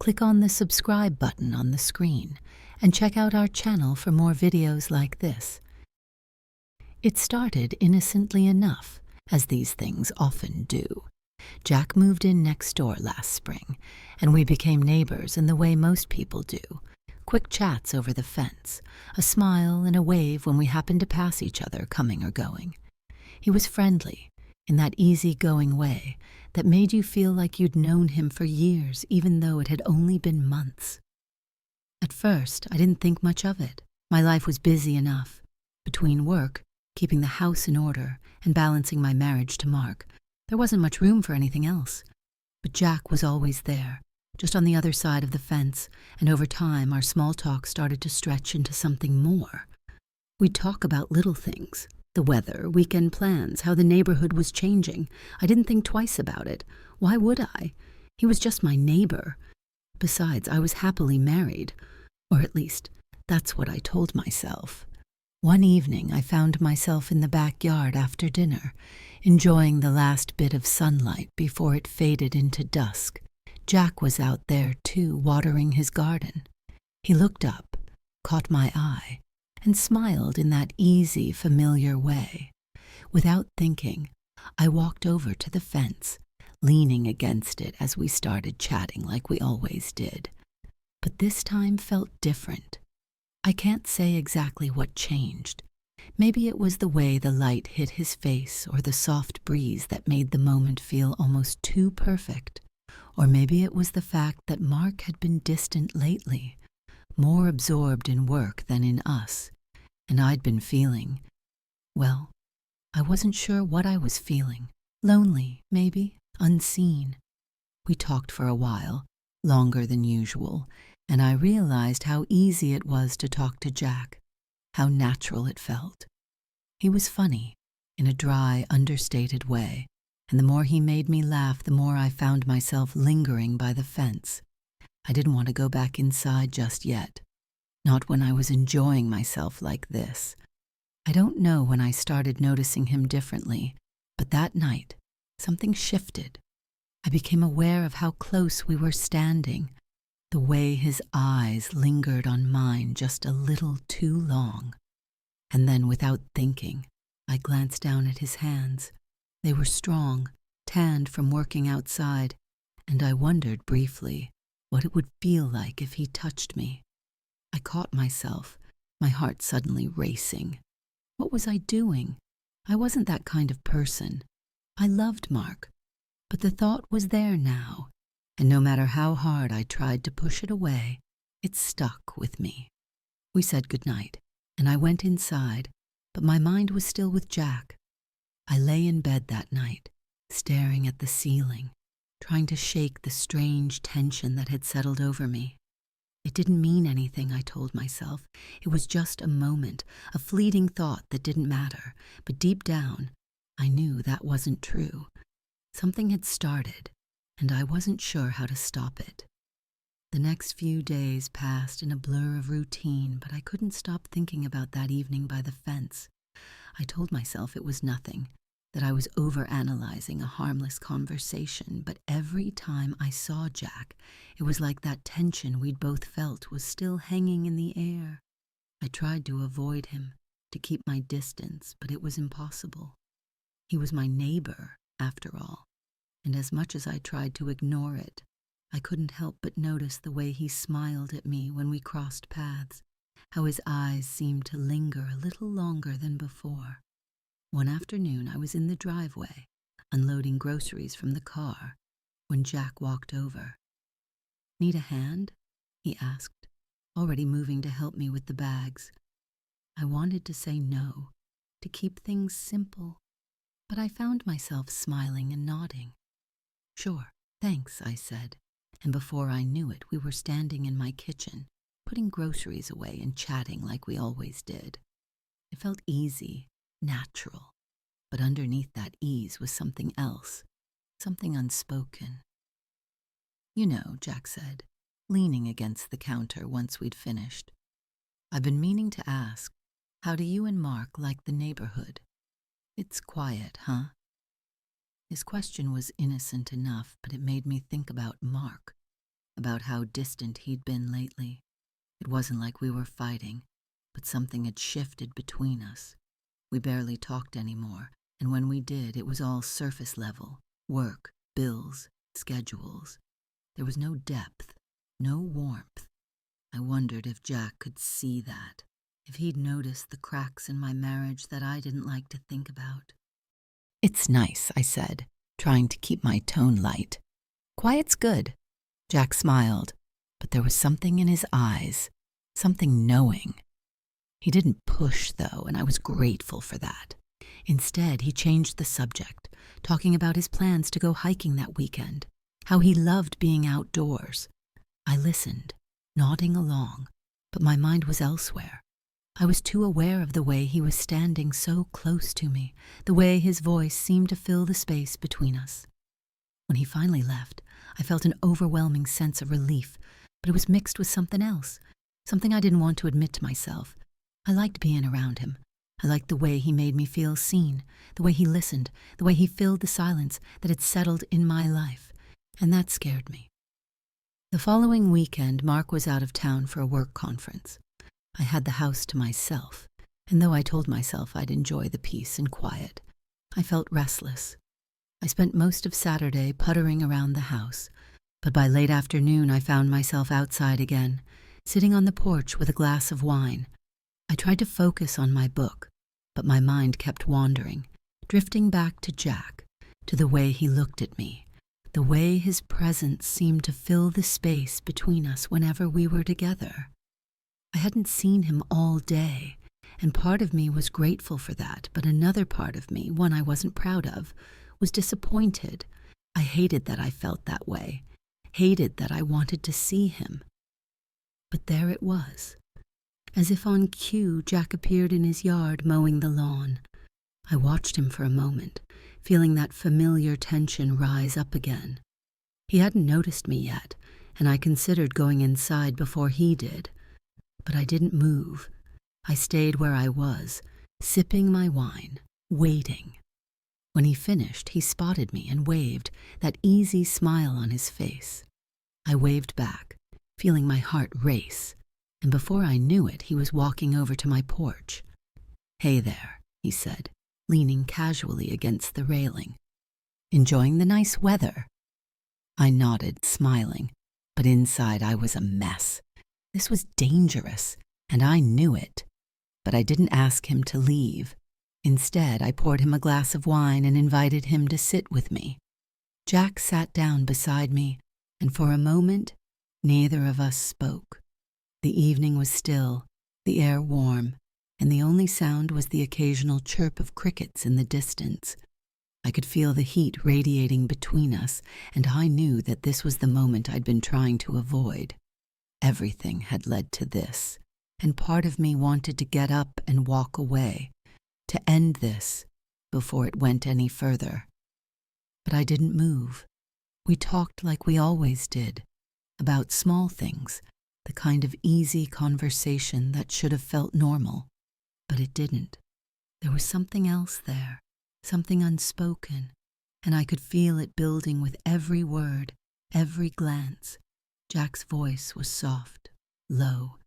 click on the subscribe button on the screen and check out our channel for more videos like this. It started innocently enough, as these things often do. Jack moved in next door last spring, and we became neighbors in the way most people do. Quick chats over the fence, a smile and a wave when we happened to pass each other coming or going. He was friendly, in that easy-going way that made you feel like you'd known him for years, even though it had only been months. At first, I didn't think much of it. My life was busy enough. Between work, keeping the house in order, and balancing my marriage to Mark, there wasn't much room for anything else. But Jack was always there, just on the other side of the fence, and over time our small talk started to stretch into something more. We'd talk about little things, the weather, weekend plans, how the neighborhood was changing. I didn't think twice about it. Why would I? He was just my neighbor. Besides, I was happily married, or at least that's what I told myself. One evening I found myself in the backyard after dinner, enjoying the last bit of sunlight before it faded into dusk. Jack was out there too, watering his garden. He looked up, caught my eye, and smiled in that easy, familiar way. Without thinking, I walked over to the fence, leaning against it as we started chatting like we always did. But this time felt different. I can't say exactly what changed. Maybe it was the way the light hit his face or the soft breeze that made the moment feel almost too perfect. Or maybe it was the fact that Mark had been distant lately, more absorbed in work than in us, and I'd been feeling, well, I wasn't sure what I was feeling. Lonely, maybe, unseen. We talked for a while, longer than usual, and I realized how easy it was to talk to Jack, how natural it felt. He was funny, in a dry, understated way, and the more he made me laugh, the more I found myself lingering by the fence. I didn't want to go back inside just yet, not when I was enjoying myself like this. I don't know when I started noticing him differently, but that night, something shifted. I became aware of how close we were standing, the way his eyes lingered on mine just a little too long. And then, without thinking, I glanced down at his hands. They were strong, tanned from working outside, and I wondered briefly what it would feel like if he touched me. I caught myself, my heart suddenly racing. What was I doing? I wasn't that kind of person. I loved Mark, but the thought was there now, and no matter how hard I tried to push it away, it stuck with me. We said goodnight, and I went inside, but my mind was still with Jack. I lay in bed that night, staring at the ceiling, trying to shake the strange tension that had settled over me. It didn't mean anything, I told myself. It was just a moment, a fleeting thought that didn't matter, but deep down, I knew that wasn't true. Something had started, and I wasn't sure how to stop it. The next few days passed in a blur of routine, but I couldn't stop thinking about that evening by the fence. I told myself it was nothing, that I was overanalyzing a harmless conversation, but every time I saw Jack, it was like that tension we'd both felt was still hanging in the air. I tried to avoid him, to keep my distance, but it was impossible. He was my neighbor, after all, and as much as I tried to ignore it, I couldn't help but notice the way he smiled at me when we crossed paths, how his eyes seemed to linger a little longer than before. One afternoon I was in the driveway, unloading groceries from the car, when Jack walked over. "Need a hand?" he asked, already moving to help me with the bags. I wanted to say no, to keep things simple, but I found myself smiling and nodding. "Sure, thanks," I said, and before I knew it, we were standing in my kitchen, putting groceries away and chatting like we always did. It felt easy, natural, but underneath that ease was something else, something unspoken. "You know," Jack said, leaning against the counter once we'd finished, "I've been meaning to ask, how do you and Mark like the neighborhood? It's quiet, huh?" His question was innocent enough, but it made me think about Mark. about how distant he'd been lately. It wasn't like we were fighting, but something had shifted between us. We barely talked anymore, and when we did, it was all surface level: work, bills, schedules. There was no depth, no warmth. I wondered if Jack could see that, if he'd noticed the cracks in my marriage that I didn't like to think about. "It's nice," I said, trying to keep my tone light. "Quiet's good." Jack smiled, but there was something in his eyes, something knowing. He didn't push, though, and I was grateful for that. Instead, he changed the subject, talking about his plans to go hiking that weekend, how he loved being outdoors. I listened, nodding along, but my mind was elsewhere. I was too aware of the way he was standing so close to me, the way his voice seemed to fill the space between us. When he finally left, I felt an overwhelming sense of relief, but it was mixed with something else, something I didn't want to admit to myself. I liked being around him. I liked the way he made me feel seen, the way he listened, the way he filled the silence that had settled in my life, and that scared me. The following weekend, Mark was out of town for a work conference. I had the house to myself, and though I told myself I'd enjoy the peace and quiet, I felt restless. I spent most of Saturday puttering around the house, but by late afternoon I found myself outside again, sitting on the porch with a glass of wine. I tried to focus on my book, but my mind kept wandering, drifting back to Jack, to the way he looked at me, the way his presence seemed to fill the space between us whenever we were together. I hadn't seen him all day, and part of me was grateful for that, but another part of me, one I wasn't proud of, was disappointed. I hated that I felt that way, hated that I wanted to see him. But there it was. As if on cue, Jack appeared in his yard mowing the lawn. I watched him for a moment, feeling that familiar tension rise up again. He hadn't noticed me yet, and I considered going inside before he did. But I didn't move. I stayed where I was, sipping my wine, waiting. When he finished, he spotted me and waved, that easy smile on his face. I waved back, feeling my heart race, and before I knew it, he was walking over to my porch. "Hey there," he said, leaning casually against the railing. "Enjoying the nice weather?" I nodded, smiling, but inside I was a mess. This was dangerous, and I knew it. But I didn't ask him to leave. Instead, I poured him a glass of wine and invited him to sit with me. Jack sat down beside me, and for a moment, neither of us spoke. The evening was still, the air warm, and the only sound was the occasional chirp of crickets in the distance. I could feel the heat radiating between us, and I knew that this was the moment I'd been trying to avoid. Everything had led to this, and part of me wanted to get up and walk away, to end this before it went any further. But I didn't move. We talked like we always did, about small things, the kind of easy conversation that should have felt normal, but it didn't. There was something else there, something unspoken, and I could feel it building with every word, every glance. Jack's voice was soft, low,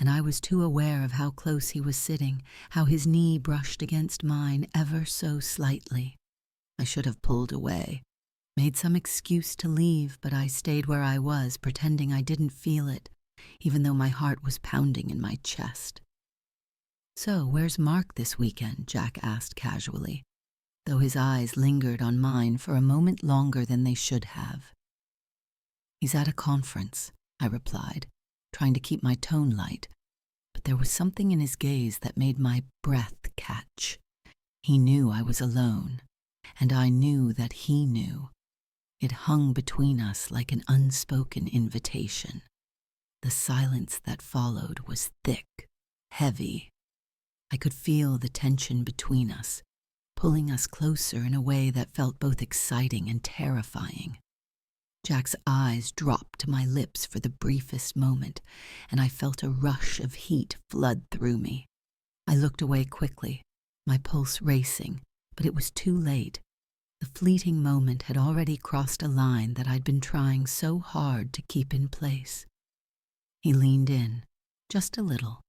and I was too aware of how close he was sitting, how his knee brushed against mine ever so slightly. I should have pulled away, made some excuse to leave, but I stayed where I was, pretending I didn't feel it, even though my heart was pounding in my chest. "So, where's Mark this weekend?" Jack asked casually, though his eyes lingered on mine for a moment longer than they should have. "He's at a conference," I replied, trying to keep my tone light, but there was something in his gaze that made my breath catch. He knew I was alone, and I knew that he knew. It hung between us like an unspoken invitation. The silence that followed was thick, heavy. I could feel the tension between us, pulling us closer in a way that felt both exciting and terrifying. Jack's eyes dropped to my lips for the briefest moment, and I felt a rush of heat flood through me. I looked away quickly, my pulse racing, but it was too late. The fleeting moment had already crossed a line that I'd been trying so hard to keep in place. He leaned in, just a little,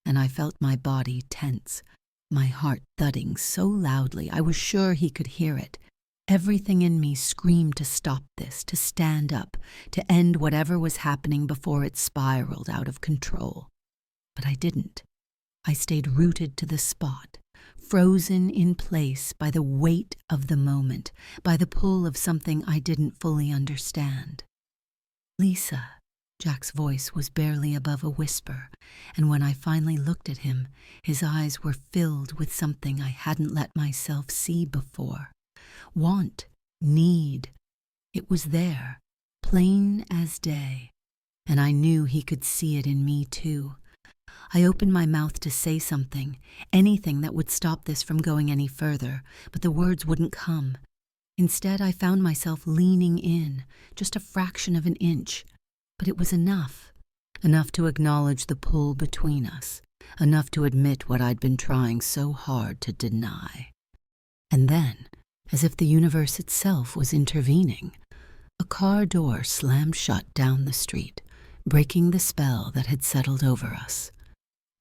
and I felt my body tense, my heart thudding so loudly I was sure he could hear it. Everything in me screamed to stop this, to stand up, to end whatever was happening before it spiraled out of control. But I didn't. I stayed rooted to the spot, frozen in place by the weight of the moment, by the pull of something I didn't fully understand. "Lisa," Jack's voice was barely above a whisper, and when I finally looked at him, his eyes were filled with something I hadn't let myself see before. Want, need. It was there, plain as day, and I knew he could see it in me too. I opened my mouth to say something, anything that would stop this from going any further, but the words wouldn't come. Instead, I found myself leaning in, just a fraction of an inch, but it was enough to acknowledge the pull between us, enough to admit what I'd been trying so hard to deny. And then, as if the universe itself was intervening, a car door slammed shut down the street, breaking the spell that had settled over us.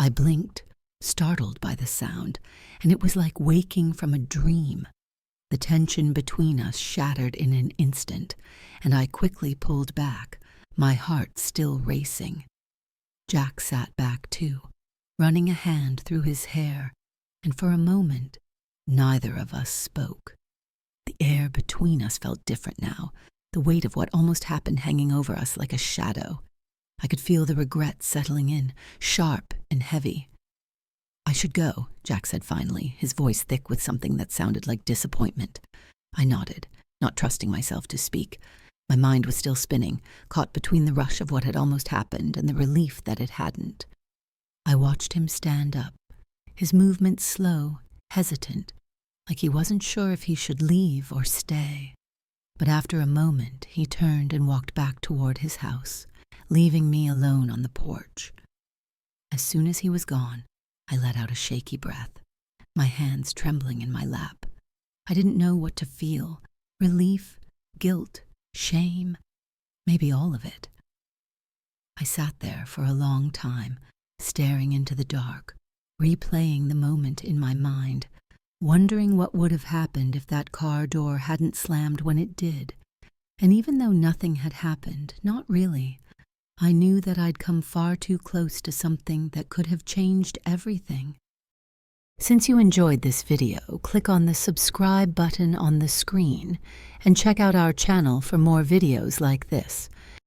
I blinked, startled by the sound, and it was like waking from a dream. The tension between us shattered in an instant, and I quickly pulled back, my heart still racing. Jack sat back too, running a hand through his hair, and for a moment, neither of us spoke. The air between us felt different now, the weight of what almost happened hanging over us like a shadow. I could feel the regret settling in, sharp and heavy. "I should go," Jack said finally, his voice thick with something that sounded like disappointment. I nodded, not trusting myself to speak. My mind was still spinning, caught between the rush of what had almost happened and the relief that it hadn't. I watched him stand up, his movements slow, hesitant, like he wasn't sure if he should leave or stay. But after a moment, he turned and walked back toward his house, leaving me alone on the porch. As soon as he was gone, I let out a shaky breath, my hands trembling in my lap. I didn't know what to feel, relief, guilt, shame, maybe all of it. I sat there for a long time, staring into the dark, replaying the moment in my mind, wondering what would have happened if that car door hadn't slammed when it did. And even though nothing had happened, not really, I knew that I'd come far too close to something that could have changed everything. Since you enjoyed this video, click on the subscribe button on the screen and check out our channel for more videos like this.